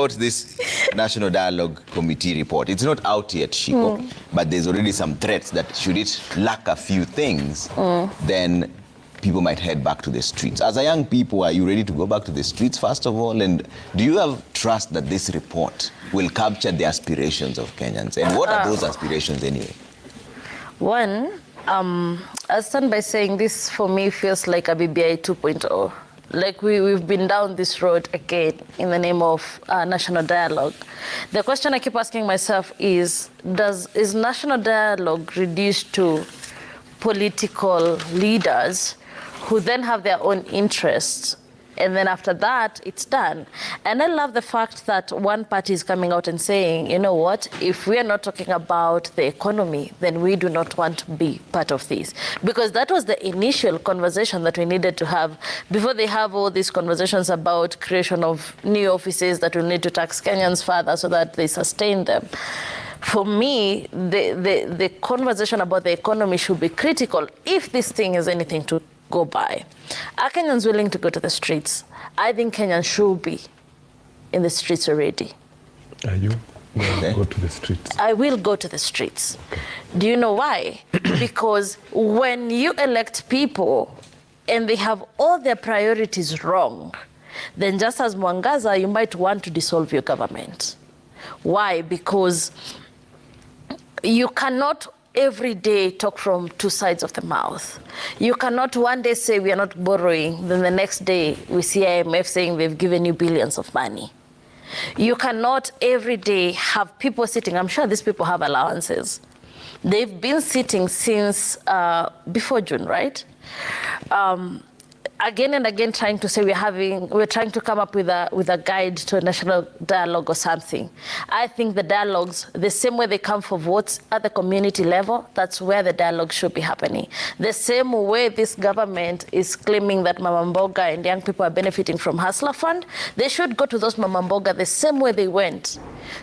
about this National Dialogue Committee report. It's not out yet, Shiko, but there's already some threats that should it lack a few things, then people might head back to the streets. As a young people, are you ready to go back to the streets, first of all? And do you have trust that this report will capture the aspirations of Kenyans? And what are those aspirations anyway? One, I stand by saying this for me feels like a BBI 2.0. Like we've been down this road again in the name of national dialogue. The question I keep asking myself is national dialogue reduced to political leaders who then have their own interests, and then after that, it's done? And I love the fact that one party is coming out and saying, you know what, if we are not talking about the economy, then we do not want to be part of this. Because that was the initial conversation that we needed to have before they have all these conversations about creation of new offices that will need to tax Kenyans further so that they sustain them. For me, the conversation about the economy should be critical if this thing is anything to go by. Are Kenyans willing to go to the streets? I think Kenyans should be in the streets already. Are you going to go to the streets? I will go to the streets. Do you know why? Because when you elect people and they have all their priorities wrong, then just as Mwangaza, you might want to dissolve your government. Why? Because you cannot every day talk from two sides of the mouth. You cannot one day say we are not borrowing, then the next day we see IMF saying they've given you billions of money. You cannot every day have people sitting, I'm sure these people have allowances. They've been sitting since before June, right? Again and again trying to say we're trying to come up with a guide to a national dialogue or something. I think the dialogues, the same way they come for votes at the community level, that's where the dialogue should be happening. The same way this government is claiming that Mama Mboga and young people are benefiting from Hustler Fund, they should go to those Mama Mboga the same way they went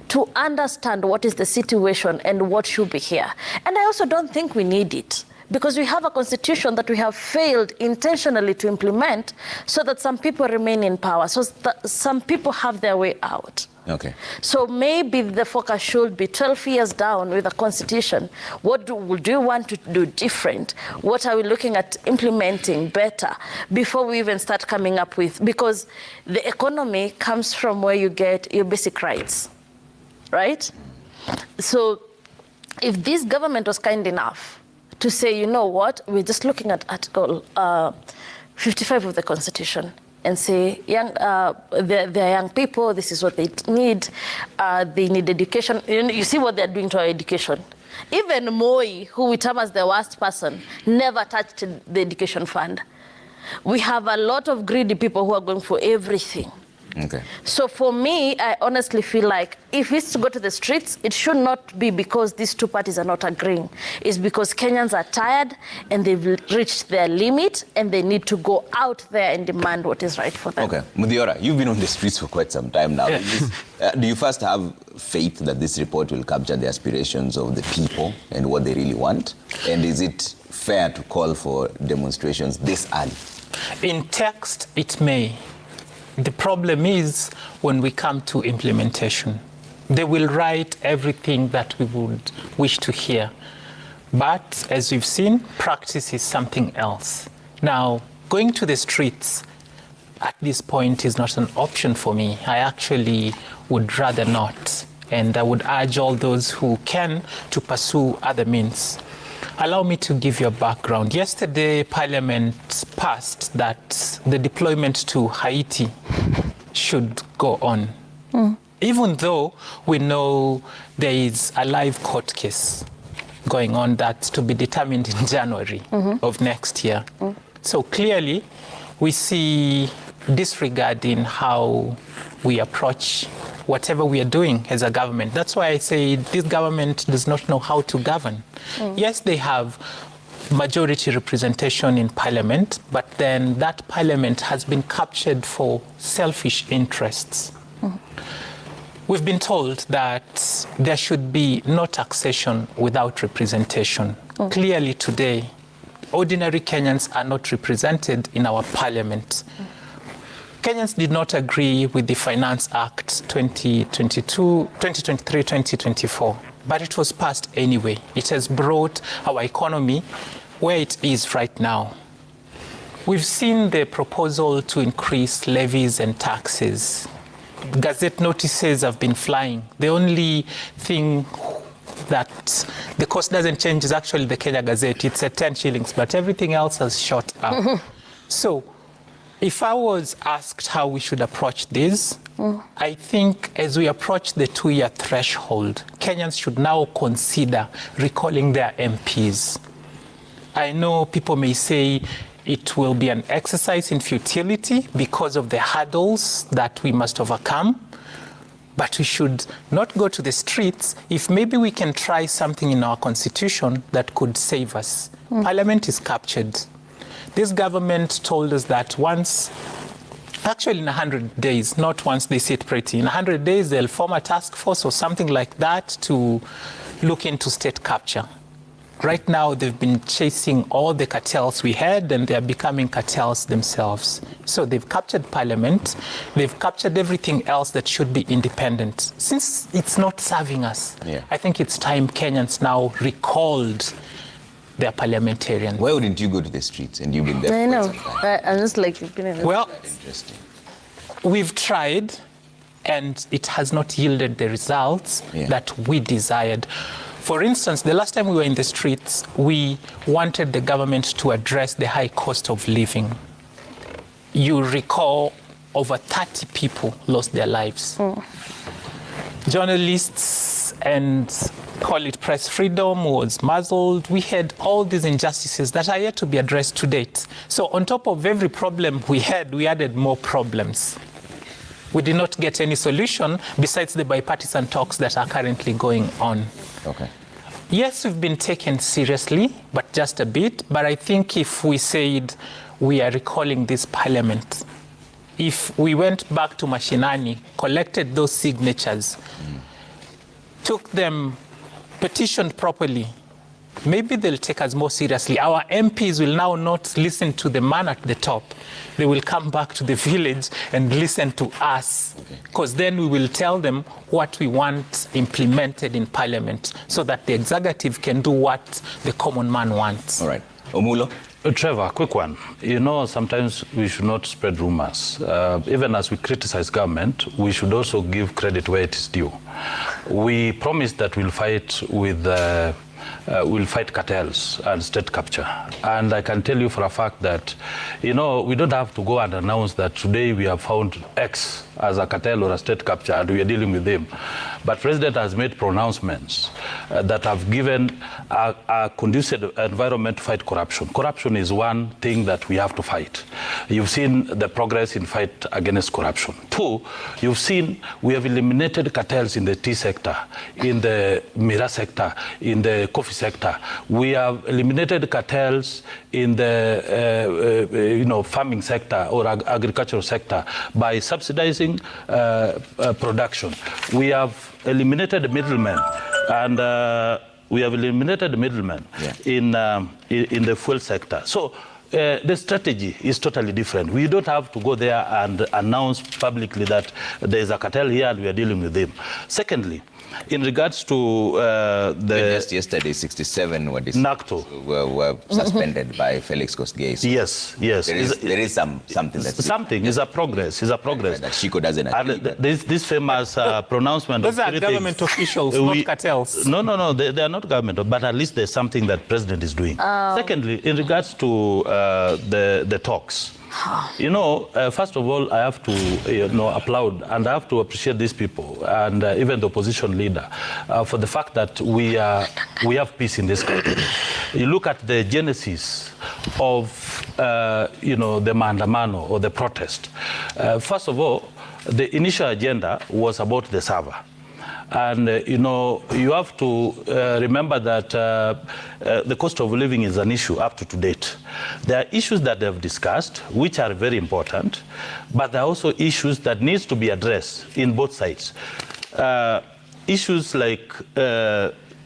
to understand what is the situation and what should be here. And I also don't think we need it, because we have a constitution that we have failed intentionally to implement so that some people remain in power, so some people have their way out. Okay. So maybe the focus should be 12 years down with a constitution. What do you want to do different? What are we looking at implementing better before we even start coming up with, because the economy comes from where you get your basic rights, right? So if this government was kind enough to say, you know what, we're just looking at Article 55 of the Constitution and say, they're young people, this is what they need education. You see what they're doing to our education. Even Moi, who we term as the worst person, never touched the education fund. We have a lot of greedy people who are going for everything. Okay. So for me, I honestly feel like if it's to go to the streets, it should not be because these two parties are not agreeing. It's because Kenyans are tired and they've reached their limit and they need to go out there and demand what is right for them. Okay. Mudiora, you've been on the streets for quite some time now. Yes. Do you first have faith that this report will capture the aspirations of the people and what they really want? And is it fair to call for demonstrations this early? In text, it may. The problem is when we come to implementation. They will write everything that we would wish to hear. But as we've seen, practice is something else. Now, going to the streets at this point is not an option for me. I actually would rather not. And I would urge all those who can to pursue other means. Allow me to give you a background. Yesterday, Parliament passed that the deployment to Haiti should go on. Even though we know there is a live court case going on that's to be determined in January of next year. So clearly, we see disregard in how we approach whatever we are doing as a government. That's why I say this government does not know how to govern. Yes, they have majority representation in parliament, but then that parliament has been captured for selfish interests. We've been told that there should be no taxation without representation. Clearly today, ordinary Kenyans are not represented in our parliament. Kenyans did not agree with the Finance Act 2023-2024, but it was passed anyway. It has brought our economy where it is right now. We've seen the proposal to increase levies and taxes. Gazette notices have been flying. The only thing that the cost doesn't change is actually the Kenya Gazette. It's at 10 shillings, but everything else has shot up. So if I was asked how we should approach this, I think as we approach the 2-year threshold, Kenyans should now consider recalling their MPs. I know people may say it will be an exercise in futility because of the hurdles that we must overcome, but we should not go to the streets if maybe we can try something in our constitution that could save us. Parliament is captured. This government told us that once, actually in 100 days, not once they sit pretty, in 100 days they'll form a task force or something like that to look into state capture. Right now, they've been chasing all the cartels we had, and they're becoming cartels themselves. So they've captured Parliament. They've captured everything else that should be independent. Since it's not serving us, I think it's time Kenyans now recalled their parliamentarians. Why wouldn't you go to the streets? And you've been there I for know. quite some time. I'm just like, well, Interesting. we've tried, and it has not yielded the results that we desired. For instance, the last time we were in the streets, we wanted the government to address the high cost of living. You recall over 30 people lost their lives. Journalists and call it press freedom was muzzled. We had all these injustices that are yet to be addressed to date. So on top of every problem we had, we added more problems. We did not get any solution besides the bipartisan talks that are currently going on. Okay. Yes, we've been taken seriously, but just a bit. But I think if we said we are recalling this parliament, if we went back to Mashinani, collected those signatures, took them, petitioned properly, maybe they'll take us more seriously. Our MPs will now not listen to the man at the top. They will come back to the village and listen to us, because then we will tell them what we want implemented in Parliament so that the executive can do what the common man wants. All right. Omulo? Trevor, quick one. You know, sometimes we should not spread rumors. Even as we criticize government, we should also give credit where it is due. We promised that we'll fight with we'll fight cartels and state capture. And I can tell you for a fact that, you know, we don't have to go and announce that today we have found X as a cartel or a state capture and we are dealing with them. But President has made pronouncements that have given a conducive environment to fight corruption. Corruption is one thing that we have to fight. You've seen the progress in fight against corruption. Two, you've seen we have eliminated cartels in the tea sector, in the miraa sector, in the coffee sector. We have eliminated cartels in the farming sector or agricultural sector by subsidizing production. We have eliminated the middlemen, and we have eliminated the middlemen in the fuel sector. So the strategy is totally different. We don't have to go there and announce publicly that there is a cartel here and we are dealing with them. Secondly, in regards to Just yesterday, 67 were suspended by Felix Kosgei. So yes. There is something that's... Something is a progress. That Shiko doesn't agree. And this famous pronouncement... Those are government officials, not cartels. No, they are not government, but at least there's something that President is doing. Secondly, in regards to the talks, you know, first of all, I have to applaud and I have to appreciate these people and even the opposition leader for the fact that we have peace in this country. You look at the genesis of the maandamano or the protest. First of all, the initial agenda was about the server. And, you have to remember that the cost of living is an issue up to date. There are issues that they've discussed, which are very important, but there are also issues that needs to be addressed in both sides. Issues like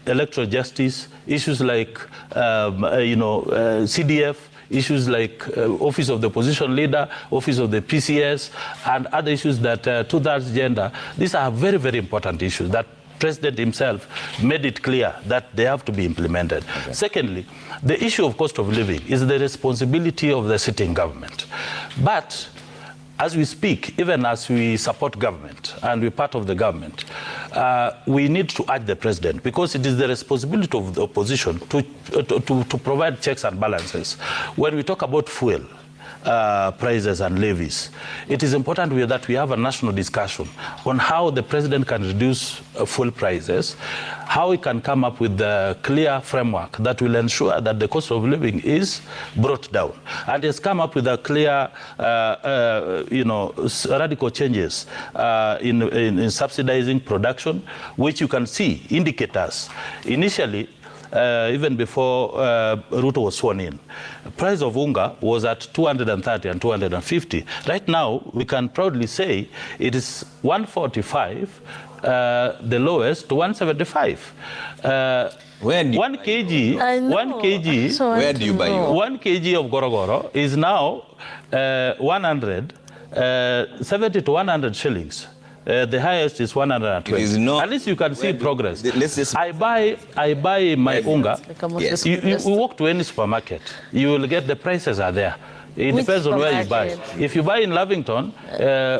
electoral justice, issues like, CDF, issues like office of the opposition leader, office of the PCS, and other issues that two-thirds gender. These are very, very important issues that President himself made it clear that they have to be implemented. Okay. Secondly, the issue of cost of living is the responsibility of the sitting government. But as we speak, even as we support government and we're part of the government, we need to urge the president, because it is the responsibility of the opposition to provide checks and balances. When we talk about fuel prices and levies, it is important that we have a national discussion on how the president can reduce fuel prices, how he can come up with a clear framework that will ensure that the cost of living is brought down. And has come up with a clear, radical changes in subsidizing production, which you can see indicators. Initially, even before Ruto was sworn in, price of unga was at 230 and 250. Right now, we can proudly say it is 145, the lowest, to 175. Where do you 1 kg, 1 kg, where do you buy your? 1 kg of gorogoro is now 70 to 100 shillings. The highest is 120. At least you can see progress. I buy my unga. Yes. You walk to any supermarket, you will get the prices are there. It depends on where you buy. If you buy in Lavington,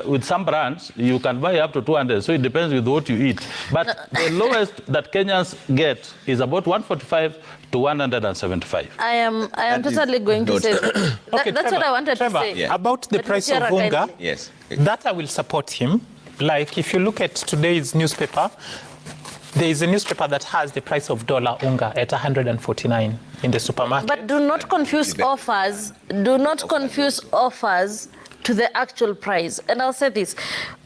with some brands, you can buy up to 200. So it depends with what you eat. But the lowest that Kenyans get is about 145 to 175. I am totally going to say okay, that's Trevor, what I wanted to say. Yeah. About the But price of unga, yes, that I will support him. Like if you look at today's newspaper, there is a newspaper that has the price of dollar unga at 149 in the supermarket. But do not confuse offers. Do not confuse offers to the actual price. And I'll say this.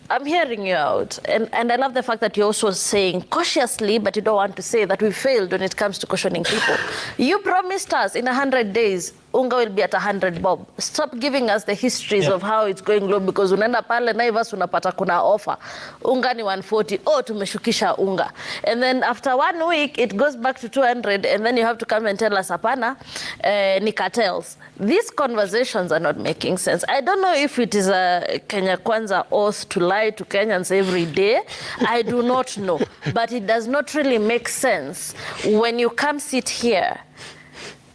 I'm hearing you out, and I love the fact that you're also saying cautiously, but you don't want to say that we failed when it comes to cautioning people. You promised us in 100 days, unga will be at 100 bob. Stop giving us the histories of how it's going low, because unaenda pale Naivas unapata kuna offer. Unga ni 140, oh tumeshukisha unga. And then after 1 week, it goes back to 200, and then you have to come and tell us, apana, ni cartels. These conversations are not making sense. I don't know if it is a Kenya Kwanza oath to lie to Kenyans every day. I do not know. But it does not really make sense when you come sit here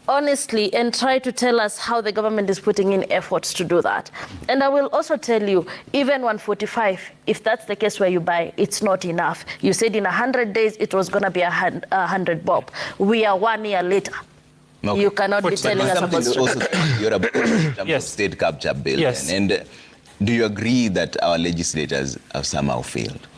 honestly and try to tell us how the government is putting in efforts to do that. And I will also tell you, even 145, if that's the case where you buy, it's not enough. You said in 100 days it was going to be 100 bob. We are 1 year later. Okay. You cannot be telling us about you're about yes. state capture bill. Yes. And do you agree that our legislators have somehow failed?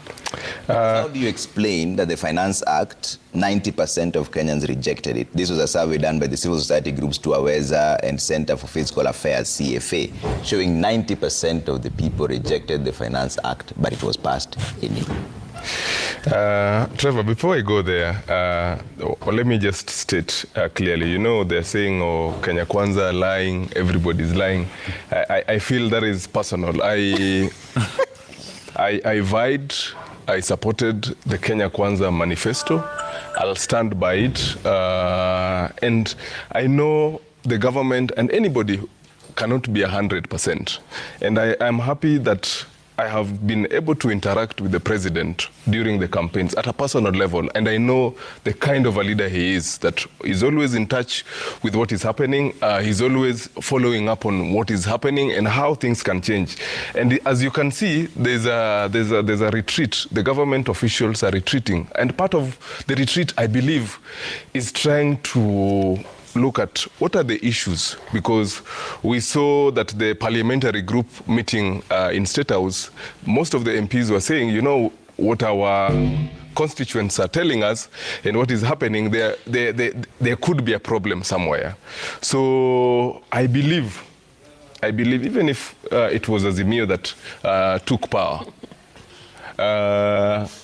How do you explain that the Finance Act, 90% of Kenyans rejected it? This was a survey done by the civil society groups Tuaweza and Center for Fiscal Affairs, CFA, showing 90% of the people rejected the Finance Act, but it was passed anyway. Trevor, before I go there, let me just state clearly, you know, they're saying, oh, Kenya Kwanza lying, everybody's lying. I feel that is personal. I vied, I supported the Kenya Kwanza manifesto. I'll stand by it. And I know the government and anybody cannot be 100%. And I'm happy that I have been able to interact with the president during the campaigns at a personal level, and I know the kind of a leader he is, that he's always in touch with what is happening. He's always following up on what is happening and how things can change. And as you can see, there's a retreat. The government officials are retreating, and part of the retreat, I believe, is trying to look at what are the issues, because we saw that the parliamentary group meeting in State House, most of the MPs were saying, you know, what our constituents are telling us and what is happening, there could be a problem somewhere. So I believe even if it was Azimio that took power,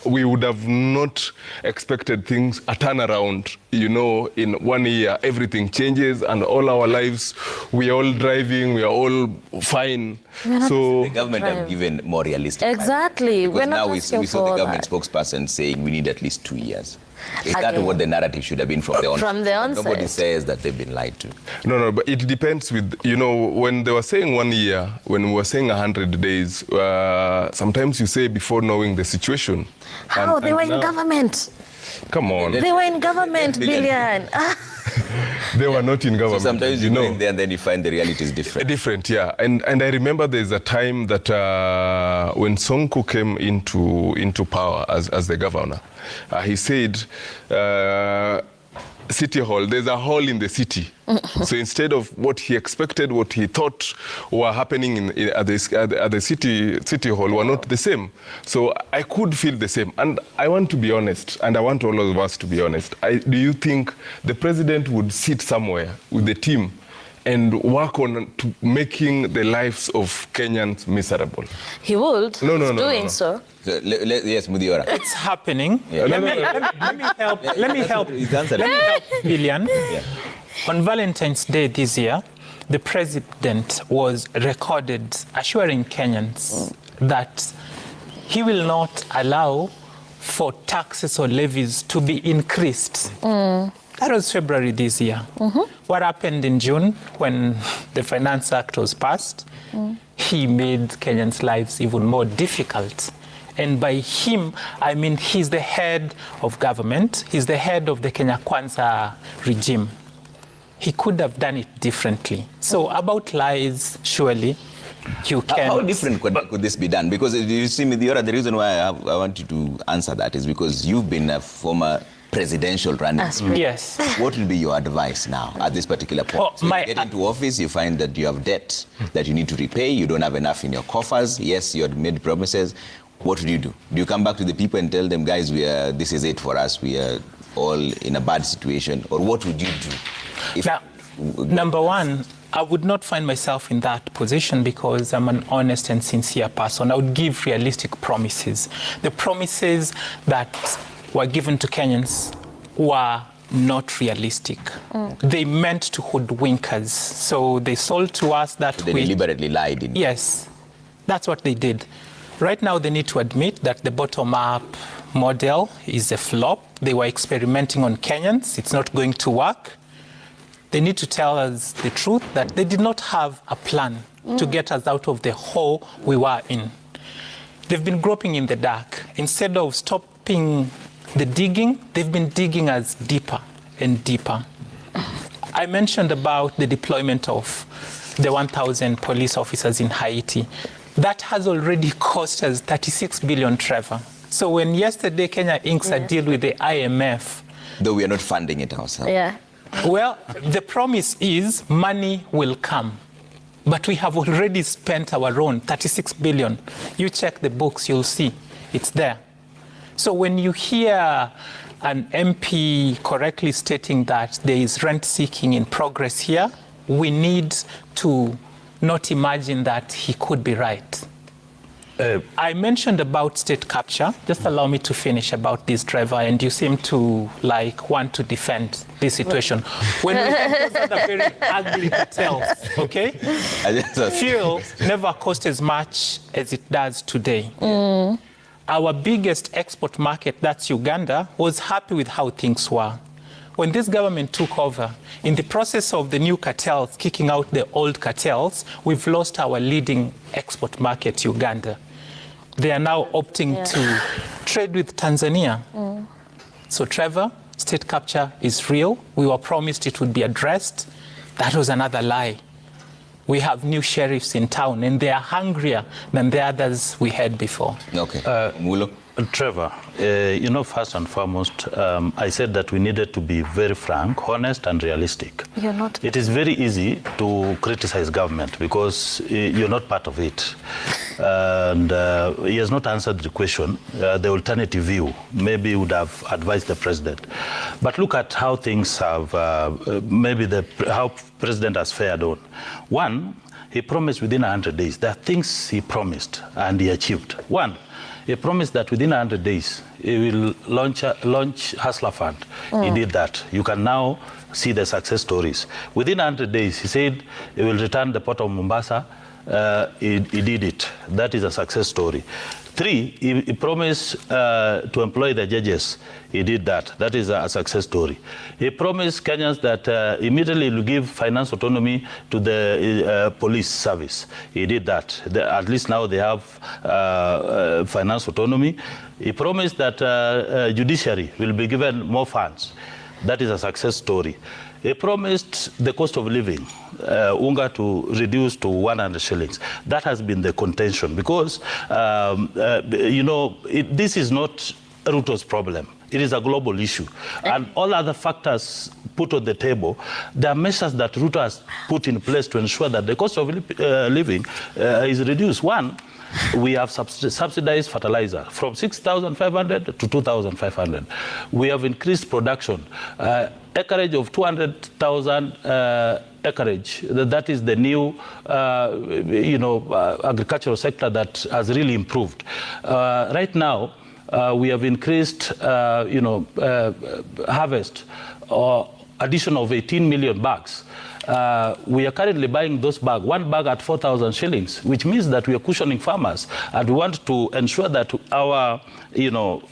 we would have not expected things, a turnaround, you know, in 1 year, everything changes and all our lives, we are all driving, we are all fine. So the government have given more realistic. Exactly. Because now we saw the government spokesperson saying we need at least 2 years. Is that what the narrative should have been from the onset? From the onset. Nobody says that they've been lied to. No, but it depends with, when they were saying 1 year, when we were saying 100 days, sometimes you say before knowing the situation. How? They were in government. Come on. They were in government, Billion. They were not in government. So sometimes you go in there and then you find the reality is different. Different, yeah. And I remember there's a time that when Sonko came into power as the governor, he said, City Hall, there's a hall in the city. So instead of what he expected, what he thought were happening at the city hall were not the same. So I could feel the same. And I want to be honest, and I want all of us to be honest. Do you think the president would sit somewhere with the team and work on making the lives of Kenyans miserable? He would. No. Doing so. Yes, Mudiora. It's happening. Yeah. Let me help Billion. Yeah. On Valentine's Day this year, the president was recorded assuring Kenyans that he will not allow for taxes or levies to be increased. That was February this year. What happened in June when the Finance Act was passed? He made Kenyans' lives even more difficult. And by him, I mean he's the head of government. He's the head of the Kenya Kwanza regime. He could have done it differently. So about lies, surely you can. How different could this be done? Because you see, Mudiora, the reason why I want you to answer that is because you've been a former presidential running. Yes. What will be your advice now at this particular point? Oh, so you get into office, you find that you have debt that you need to repay, you don't have enough in your coffers. Yes, you had made promises. What would you do? Do you come back to the people and tell them, guys, this is it for us, we are all in a bad situation? Or what would you do? Now, number one, I would not find myself in that position because I'm an honest and sincere person. I would give realistic promises. The promises that were given to Kenyans were not realistic. They meant to hoodwink us. So they sold to us that they deliberately lied. Yes, that's what they did. Right now, they need to admit that the bottom-up model is a flop. They were experimenting on Kenyans. It's not going to work. They need to tell us the truth that they did not have a plan to get us out of the hole we were in. They've been groping in the dark. Instead of stopping the digging, they've been digging us deeper and deeper. I mentioned about the deployment of the 1,000 police officers in Haiti. That has already cost us 36 billion, Trevor. So when yesterday Kenya inks a deal with the IMF... Though we are not funding it ourselves. Yeah. Well, the promise is money will come. But we have already spent our own 36 billion. You check the books, you'll see it's there. So when you hear an MP correctly stating that there is rent seeking in progress here, we need to not imagine that he could be right. I mentioned about state capture. Just allow me to finish about this, Trevor, and you seem to want to defend this situation. When we have those other very ugly cartels, okay? Fuel never cost as much as it does today. Our biggest export market, that's Uganda, was happy with how things were. When this government took over, in the process of the new cartels kicking out the old cartels, we've lost our leading export market, Uganda. They are now opting to trade with Tanzania. So, Trevor, state capture is real. We were promised it would be addressed. That was another lie. We have new sheriffs in town, and they are hungrier than the others we had before. Okay. Mulo? Trevor, first and foremost, I said that we needed to be very frank, honest, and realistic. You're not. It is very easy to criticize government because you're not part of it. And he has not answered the question, the alternative view. Maybe he would have advised the president. But look at how things have, how president has fared on. One, he promised within 100 days. There are things he promised and he achieved. One, he promised that within 100 days, he will launch Hustler Fund. He did that. You can now see the success stories. Within 100 days, he said he will return the port of Mombasa. He did it. That is a success story. 3, he promised to employ the judges. He did that. That is a success story. He promised Kenyans that immediately he will give finance autonomy to the police service. He did that. At least now they have finance autonomy. He promised that judiciary will be given more funds. That is a success story. He promised the cost of living, unga to reduce to 100 shillings. That has been the contention because, you know, this is not Ruto's problem. It is a global issue. And all other factors put on the table, there are measures that Ruto has put in place to ensure that the cost of living is reduced. One, we have subsidized fertilizer from 6,500 to 2,500. We have increased production. Acreage of 200,000 acreage. That is the new, you know, agricultural sector that has really improved. Right now, we have increased, you know, harvest, addition of 18 million bags. We are currently buying those bags, one bag at 4,000 shillings, which means that we are cushioning farmers, and we want to ensure that our, you know,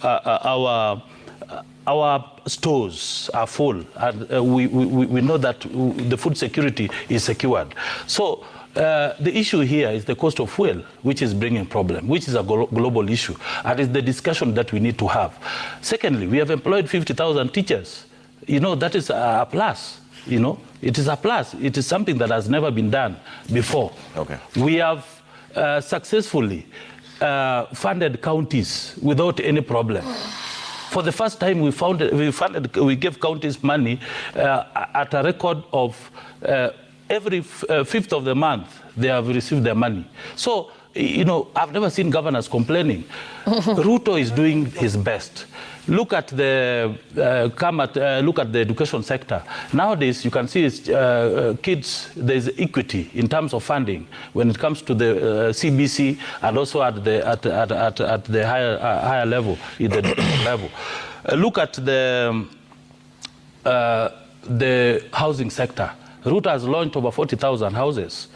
our stores are full, and we know that the food security is secured. So the issue here is the cost of fuel, which is bringing problem, which is a global issue, and it's the discussion that we need to have. Secondly, we have employed 50,000 teachers. You know, that is a plus. You know, it is a plus. It is something that has never been done before. Okay. We have successfully funded counties without any problem. For the first time, we gave counties money at a record of every 5th of the month. They have received their money. So, you know, I've never seen governors complaining. Ruto is doing his best. Look at the look at the education sector. Nowadays, you can see kids. There's equity in terms of funding when it comes to the CBC and also at the higher level, in the level. Look at the housing sector. Ruto has launched over 40,000 houses,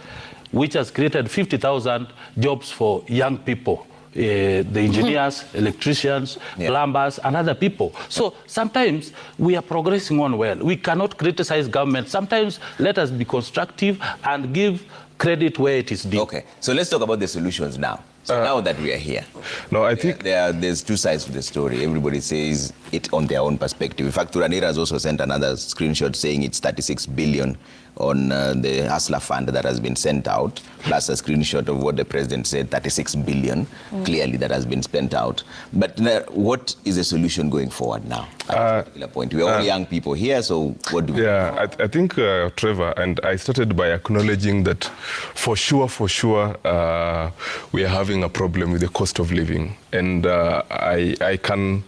which has created 50,000 jobs for young people. The engineers, electricians, plumbers, and other people. So sometimes we are progressing on well. We cannot criticize government. Sometimes let us be constructive and give credit where it is due. Okay, so let's talk about the solutions now. So now that we are here, no, I think there's two sides to the story. Everybody says it on their own perspective. In fact, Turanira has also sent another screenshot saying it's 36 billion on the Hustler Fund that has been sent out, plus a screenshot of what the president said, 36 billion, clearly that has been spent out. But what is the solution going forward now at this particular point? We're all young people here, so what do we do? I think, Trevor, and I started by acknowledging that for sure, we are having a problem with the cost of living. And I can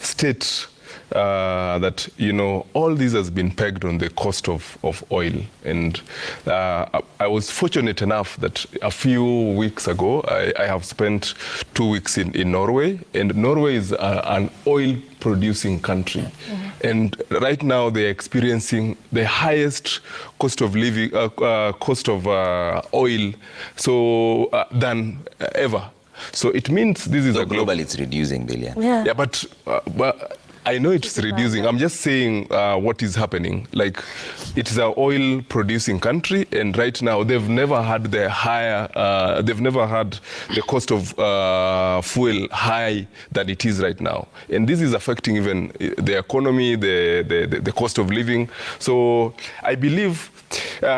state that, you know, all this has been pegged on the cost of oil. And I was fortunate enough that a few weeks ago, I have spent 2 weeks in Norway. And Norway is an oil-producing country. And right now, they're experiencing the highest cost of living, cost of oil than ever. So it means this is so globally it's reducing, Billion. Yeah, but I know it's reducing. I'm just saying what is happening. Like, it is an oil-producing country, and right now they've never had the cost of fuel high than it is right now, and this is affecting even the economy, the cost of living. So I believe.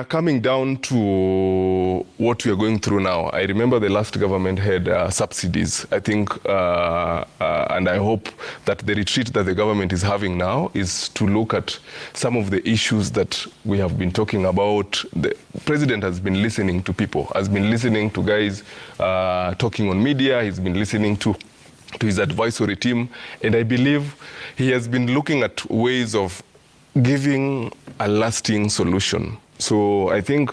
Coming down to what we are going through now, I remember the last government had subsidies. I think, and I hope that the retreat that the government is having now is to look at some of the issues that we have been talking about. The president has been listening to people, has been listening to guys talking on media, he's been listening to his advisory team, and I believe he has been looking at ways of giving a lasting solution. So I think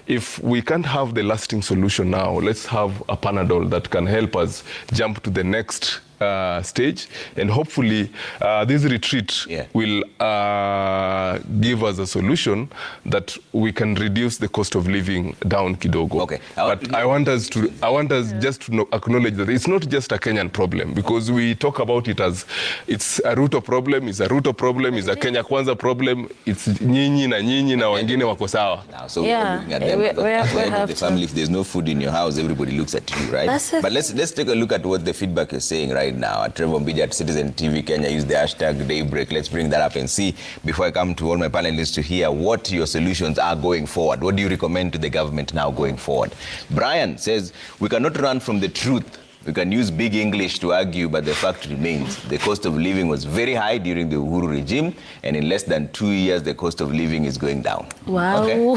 if we can't have the lasting solution now, let's have a Panadol that can help us jump to the next stage, and hopefully this retreat will give us a solution that we can reduce the cost of living down kidogo. Okay. But I want us just to acknowledge that it's not just a Kenyan problem, because we talk about it as it's a Ruto problem, it's a Ruto problem, it's a Kenya Kwanza problem, it's nyinyi na wengine wako sawa. So looking at them, at the end of the family, if there's no food in your house, everybody looks at you, right? But let's take a look at what the feedback is saying right now. Trevor Mbija at Citizen TV Kenya, use the hashtag Daybreak. Let's bring that up and see, before I come to all my panelists, to hear what your solutions are going forward. What do you recommend to the government now going forward? Brian says, we cannot run from the truth. We can use big English to argue, but the fact remains. The cost of living was very high during the Uhuru regime, and in less than 2 years, the cost of living is going down. Wow. Okay?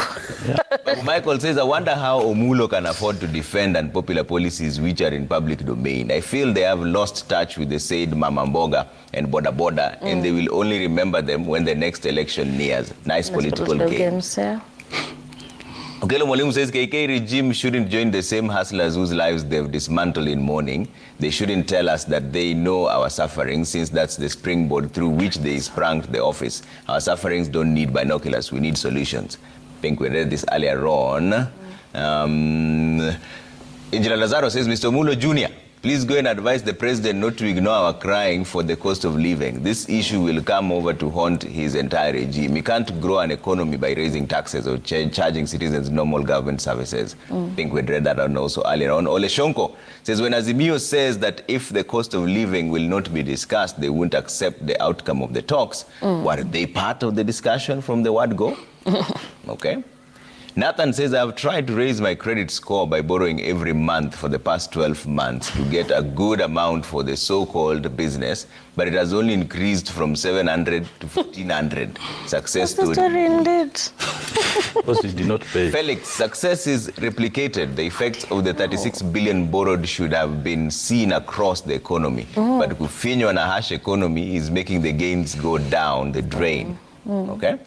But Michael says, I wonder how Omulo can afford to defend unpopular policies which are in public domain. I feel they have lost touch with the said Mama Mboga and Boda Boda, and they will only remember them when the next election nears. Nice political games. Yeah. Okelo Mwalimu says KK regime shouldn't join the same hustlers whose lives they've dismantled in mourning. They shouldn't tell us that they know our suffering, since that's the springboard through which they sprung to the office. Our sufferings don't need binoculars, we need solutions. I think we read this earlier on. Angela Lazaro says, Mr. Mulo Jr., please go and advise the president not to ignore our crying for the cost of living. This issue will come over to haunt his entire regime. He can't grow an economy by raising taxes or charging citizens normal government services. I think we read that on also earlier on. Ole Shonko says, when Azimio says that if the cost of living will not be discussed, they won't accept the outcome of the talks. Were they part of the discussion from the word go? Okay. Nathan says, I have tried to raise my credit score by borrowing every month for the past 12 months to get a good amount for the so-called business, but it has only increased from 700 to 1,500. Success story. Because it did not pay. Felix, success is replicated. The effects of the 36 billion borrowed should have been seen across the economy. But kufinywa na hash economy is making the gains go down the drain. Okay?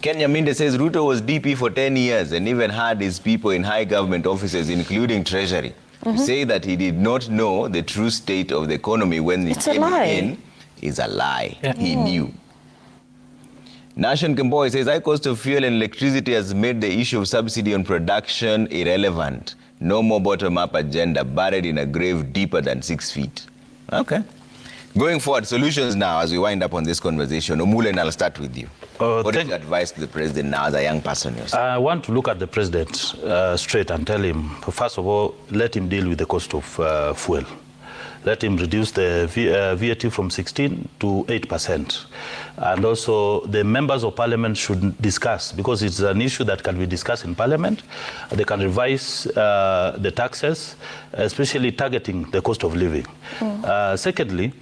Kenya Minde says Ruto was DP for 10 years and even had his people in high government offices, including Treasury. To say that he did not know the true state of the economy when he came in is a lie. Yeah. He knew. Nation Kemboy says high cost of fuel and electricity has made the issue of subsidy on production irrelevant. No more bottom-up agenda, buried in a grave deeper than 6 feet. Okay. Going forward, solutions now as we wind up on this conversation. Omule, and I'll start with you. What is your advice to the president now as a young person yourself? I want to look at the president straight and tell him, first of all, let him deal with the cost of fuel. Let him reduce the VAT from 16 to 8%. And also the members of parliament should discuss, because it's an issue that can be discussed in parliament. They can revise the taxes, especially targeting the cost of living. Secondly,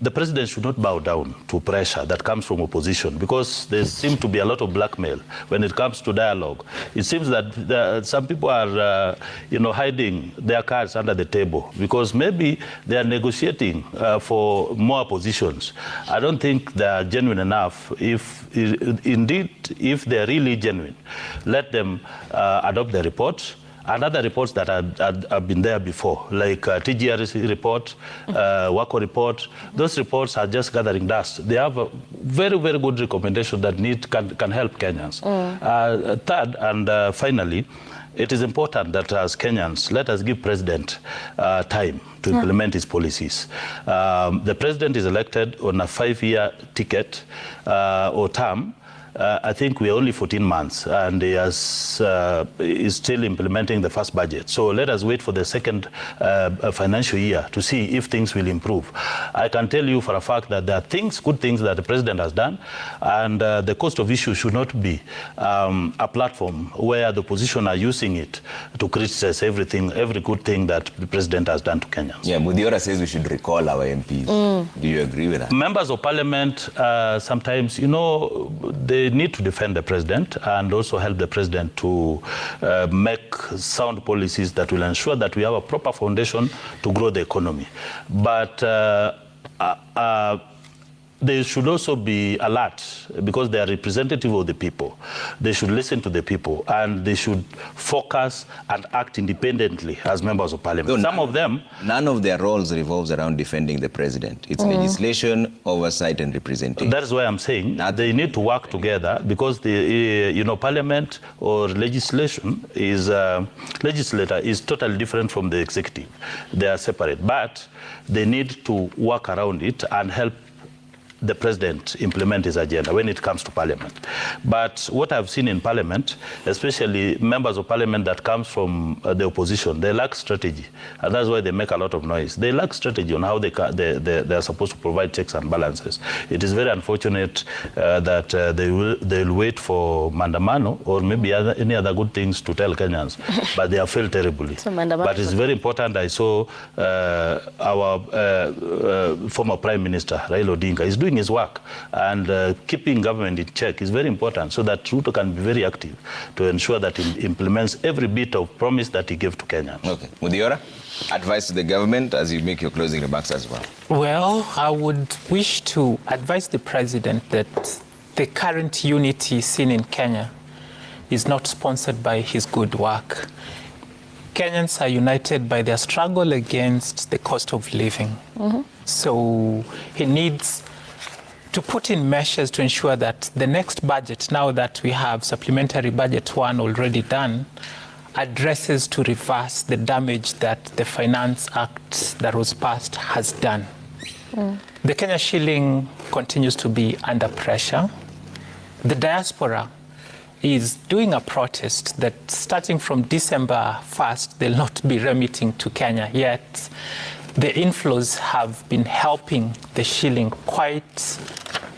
the president should not bow down to pressure that comes from opposition, because there seems to be a lot of blackmail when it comes to dialogue. It seems that some people are, hiding their cards under the table because maybe they are negotiating for more positions. I don't think they are genuine enough. If they are really genuine, let them adopt the report and other reports that have been there before, like TGRC report, WACO report. Those reports are just gathering dust. They have a very, very good recommendation that can help Kenyans. Third, and finally, it is important that as Kenyans, let us give President time to implement his policies. The President is elected on a 5-year ticket or term. I think we're only 14 months and he is still implementing the first budget. So let us wait for the second financial year to see if things will improve. I can tell you for a fact that there are good things that the president has done, and the cost of issue should not be a platform where the opposition are using it to criticize every good thing that the president has done to Kenyans. Yeah, Mudiora says we should recall our MPs. Do you agree with that? Members of parliament, sometimes, they need to defend the president and also help the president to make sound policies that will ensure that we have a proper foundation to grow the economy. But they should also be alert because they are representative of the people. They should listen to the people and they should focus and act independently as members of parliament. No, Some of them... None of their roles revolves around defending the president. It's legislation, oversight, and representation. That is why I'm saying they need to work together because the parliament or legislation is legislator is totally different from the executive. They are separate, but they need to work around it and help the president implement his agenda when it comes to parliament. But what I've seen in parliament, especially members of parliament that comes from the opposition, they lack strategy. And that's why they make a lot of noise. They lack strategy on how they are supposed to provide checks and balances. It is very unfortunate that they'll wait for mandamano or maybe any other good things to tell Kenyans, but they have failed terribly. But it's very important. I saw our former Prime Minister, Raila Odinga, is doing his work, and keeping government in check is very important so that Ruto can be very active to ensure that he implements every bit of promise that he gave to Kenyans. Okay. Mudiora, advice to the government as you make your closing remarks as well. Well, I would wish to advise the president that the current unity seen in Kenya is not sponsored by his good work. Kenyans are united by their struggle against the cost of living. So he needs to put in measures to ensure that the next budget, now that we have supplementary budget 1 already done, addresses to reverse the damage that the Finance Act that was passed has done. The Kenya shilling continues to be under pressure. The diaspora is doing a protest that starting from December 1st, they'll not be remitting to Kenya yet. The inflows have been helping the shilling quite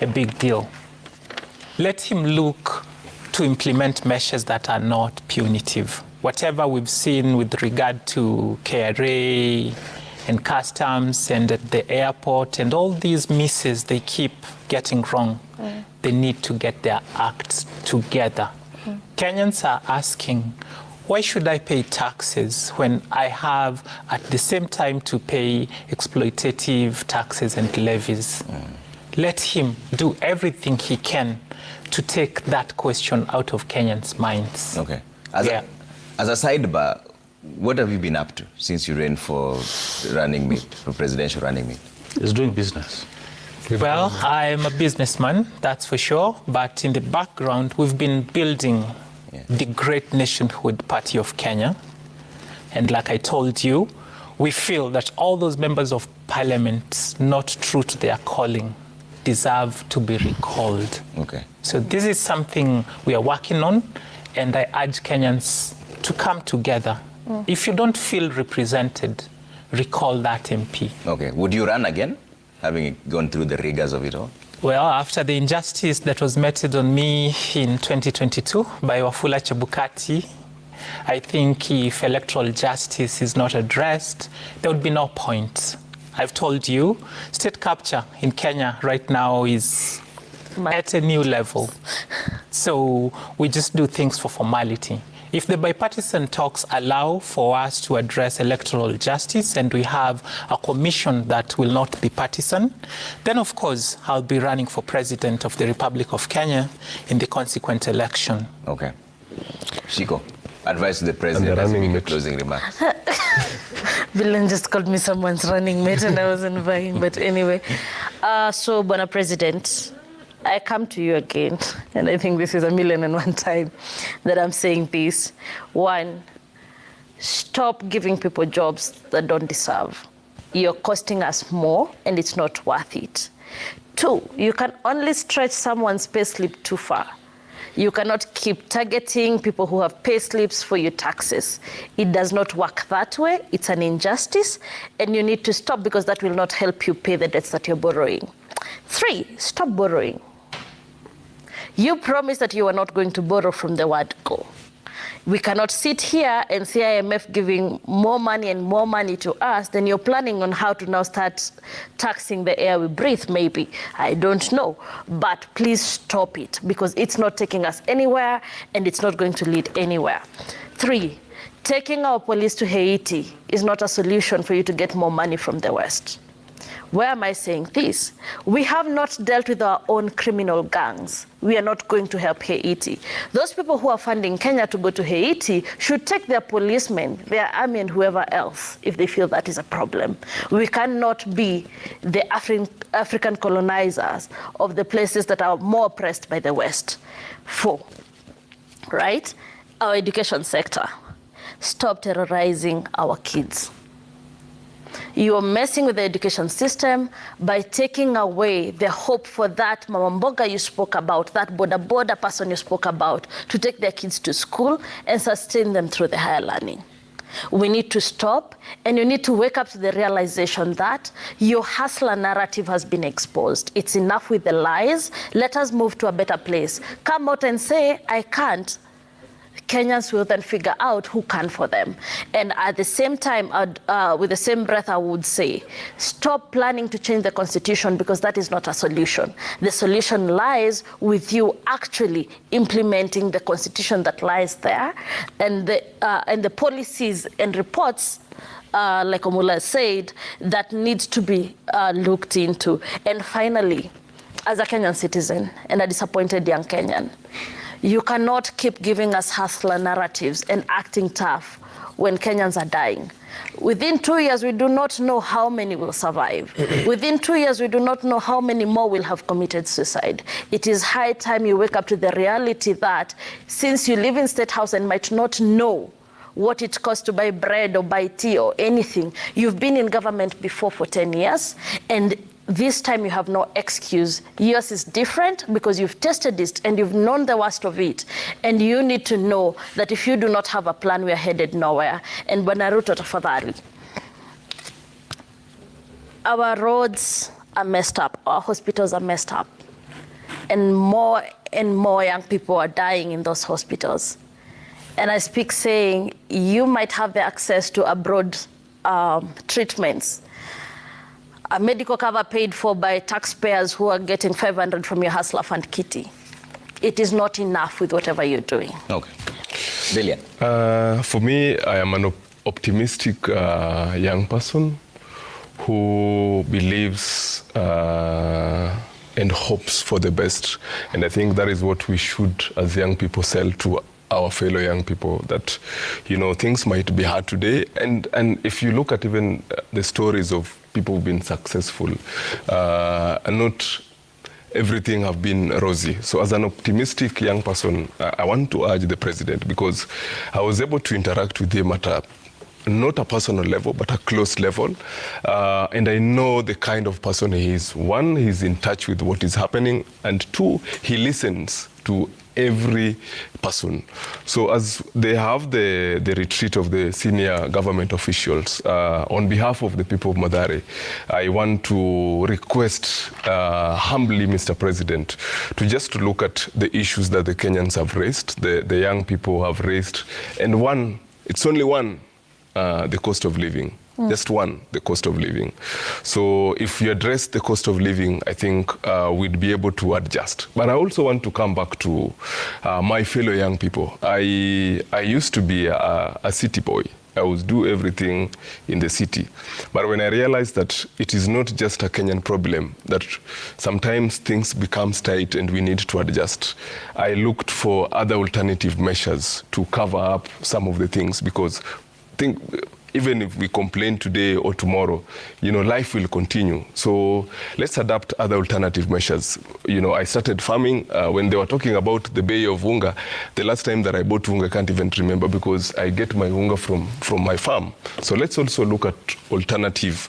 a big deal. Let him look to implement measures that are not punitive. Whatever we've seen with regard to KRA and customs and at the airport and all these misses they keep getting wrong, they need to get their acts together. Kenyans are asking, why should I pay taxes when I have at the same time to pay exploitative taxes and levies? Let him do everything he can to take that question out of Kenyans' minds. Okay. As a sidebar, what have you been up to since you ran for running mate, for presidential running mate? He's doing business. Well, I'm a businessman, that's for sure. But in the background, we've been building the great nationhood party of Kenya. And like I told you, we feel that all those members of parliament not true to their calling deserve to be recalled. Okay. So this is something we are working on, and I urge Kenyans to come together. If you don't feel represented, recall that MP. Okay. Would you run again, having gone through the rigors of it all? Well, after the injustice that was meted on me in 2022 by Wafula Chebukati, I think if electoral justice is not addressed, there would be no point. I've told you, state capture in Kenya right now is at a new level. So we just do things for formality. If the bipartisan talks allow for us to address electoral justice and we have a commission that will not be partisan, then of course I'll be running for president of the Republic of Kenya in the consequent election. Okay. Shiko, advice to the president as we make closing remarks. Villain just called me someone's running mate and I wasn't buying, but anyway. So, Bwana President, I come to you again, and I think this is 1,000,001 time that I'm saying this. 1, stop giving people jobs that don't deserve. You're costing us more, and it's not worth it. 2, you can only stretch someone's payslip too far. You cannot keep targeting people who have pay slips for your taxes. It does not work that way. It's an injustice, and you need to stop because that will not help you pay the debts that you're borrowing. 3, stop borrowing. You promised that you are not going to borrow from the word go. We cannot sit here and see IMF giving more money and more money to us, then you're planning on how to now start taxing the air we breathe, maybe. I don't know. But please stop it, because it's not taking us anywhere and it's not going to lead anywhere. 3, taking our police to Haiti is not a solution for you to get more money from the West. Why am I saying this? We have not dealt with our own criminal gangs. We are not going to help Haiti. Those people who are funding Kenya to go to Haiti should take their policemen, their army, and whoever else if they feel that is a problem. We cannot be the African colonizers of the places that are more oppressed by the West. 4, right? Our education sector. Stop terrorizing our kids. You are messing with the education system by taking away the hope for that mama mboga you spoke about, that boda person you spoke about, to take their kids to school and sustain them through the higher learning. We need to stop, and you need to wake up to the realization that your hustler narrative has been exposed. It's enough with the lies. Let us move to a better place. Come out and say, I can't. Kenyans will then figure out who can for them. And at the same time, with the same breath, I would say, stop planning to change the constitution, because that is not a solution. The solution lies with you actually implementing the constitution that lies there, and the policies and reports, like Omula said, that needs to be looked into. And finally, as a Kenyan citizen and a disappointed young Kenyan, you cannot keep giving us hustler narratives and acting tough when Kenyans are dying. Within 2 years, we do not know how many will survive. Within 2 years, we do not know how many more will have committed suicide. It is high time you wake up to the reality that since you live in State House and might not know what it costs to buy bread or buy tea or anything, you've been in government before for 10 years, and this time you have no excuse. Yours is different because you've tested it and you've known the worst of it. And you need to know that if you do not have a plan, we are headed nowhere. And Bwana Ruto, tafadhali. Our roads are messed up. Our hospitals are messed up. And more young people are dying in those hospitals. And I speak saying you might have the access to abroad treatments, a medical cover paid for by taxpayers who are getting 500 from your hustler fund kitty. It is not enough with whatever you're doing. Okay. Lillian. For me, I am an optimistic young person who believes and hopes for the best. And I think that is what we should, as young people, sell to our fellow young people, that, you know, things might be hard today. And if you look at even the stories of people who've been successful, not everything have been rosy. So as an optimistic young person, I want to urge the president, because I was able to interact with him at not a personal level, but a close level. And I know the kind of person he is. One, he's in touch with what is happening. And two, he listens to every person. So as they have the retreat of the senior government officials, on behalf of the people of Mathare, I want to request humbly, Mr. President, to just look at the issues that the Kenyans have raised, the young people have raised, and one, it's only one, the cost of living. Just one, the cost of living. So if you address the cost of living, I think we'd be able to adjust. But I also want to come back to my fellow young people. I used to be a city boy. I would do everything in the city. But when I realized that it is not just a Kenyan problem, that sometimes things become tight and we need to adjust, I looked for other alternative measures to cover up some of the things, because even if we complain today or tomorrow, you know, life will continue. So let's adapt other alternative measures. You know, I started farming when they were talking about the bay of unga. The last time that I bought unga, I can't even remember, because I get my unga from my farm. So let's also look at alternative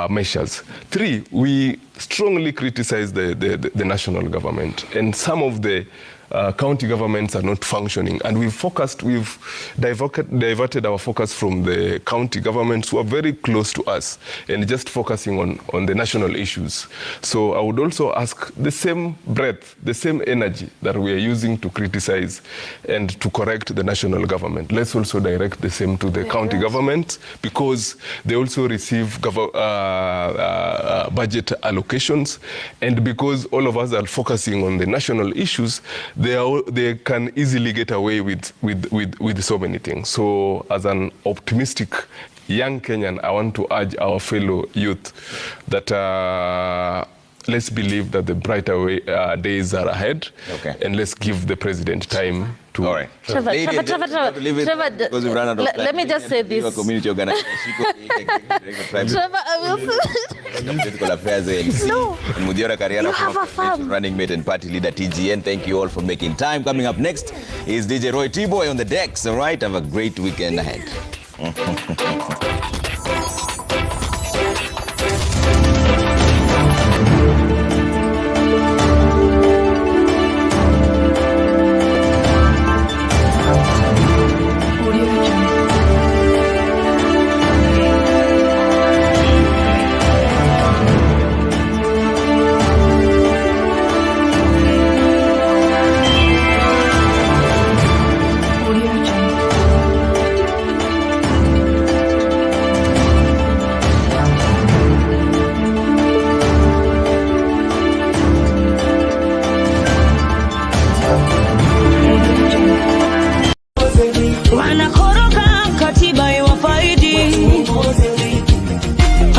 measures. 3, we strongly criticize the national government, and some of the county governments are not functioning, and we've diverted our focus from the county governments who are very close to us and just focusing on the national issues. So I would also ask the same breath, the same energy that we are using to criticize and to correct the national government. Let's also direct the same to the county government, because they also receive budget allocations, and because all of us are focusing on the national issues, they can easily get away with so many things. So as an optimistic young Kenyan, I want to urge our fellow youth that let's believe that the brighter days are ahead. Okay. And let's give the president time to... All right. Trevor, let me just say this. Community organization. Trevor, I will say Political affairs AMC. No. And Mudiora Kariala, You have a farm. running mate and party leader TGN. Thank you all for making time. Coming up next is DJ Roy T-Boy on the decks. All right. Have a great weekend ahead.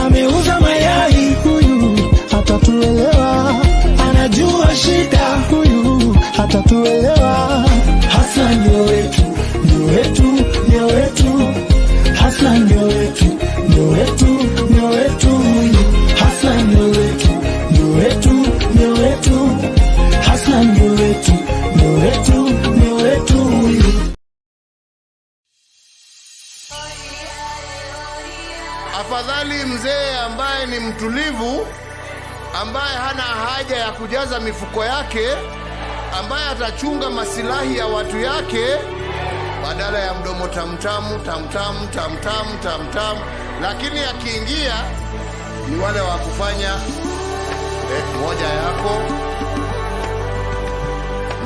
Ameuza mayai huyu, hatatuelewa. Anajua shida huyu, hatatuelewa. Hasla ndio wetu, ndio wetu, ndio wetu. Hasla ndio wetu, ndio wetu, ndio wetu huyu. Hasla ndio wetu, ndio wetu, ndio wetu. Hasla ndio wetu, ndio wetu, ndio wetu huyu. Afadhali mzee ambaye ni mtulivu, ambaye hana haja ya kujaza mifuko yake, ambaye atachunga masilahi ya watu yake, badala ya mdomo tamtamu tamtamu tamtamu tamtamu. Lakini akiingia ni wale wa kufanya moja yako,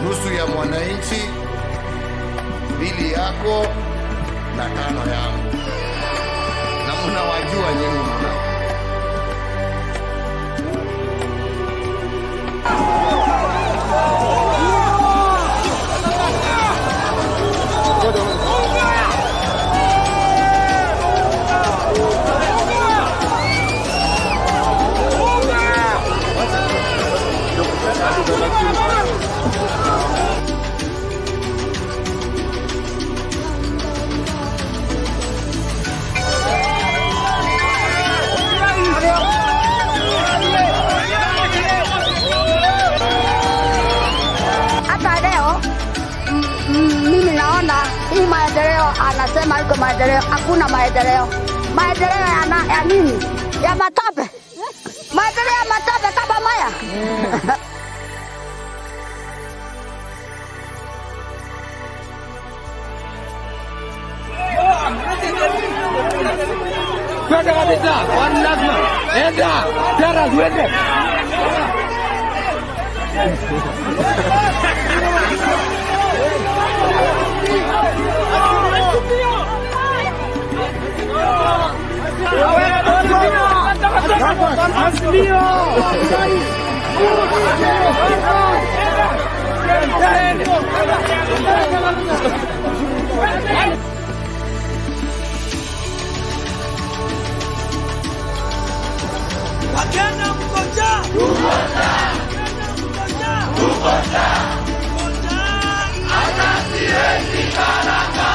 nusu ya mwananchi, mbili yako na tano yangu. Na mnawajua nyinyi mna. Mimi naona hii maendeleo, anasema iko maendeleo, hakuna maendeleo. Maendeleo ya nini? Ya matope. Maendeleo ya matope kama maya. Kwenda kabisa, wani lazima. Enda, tera zuende. Wakenda mkoja. Hata siwezi karanga.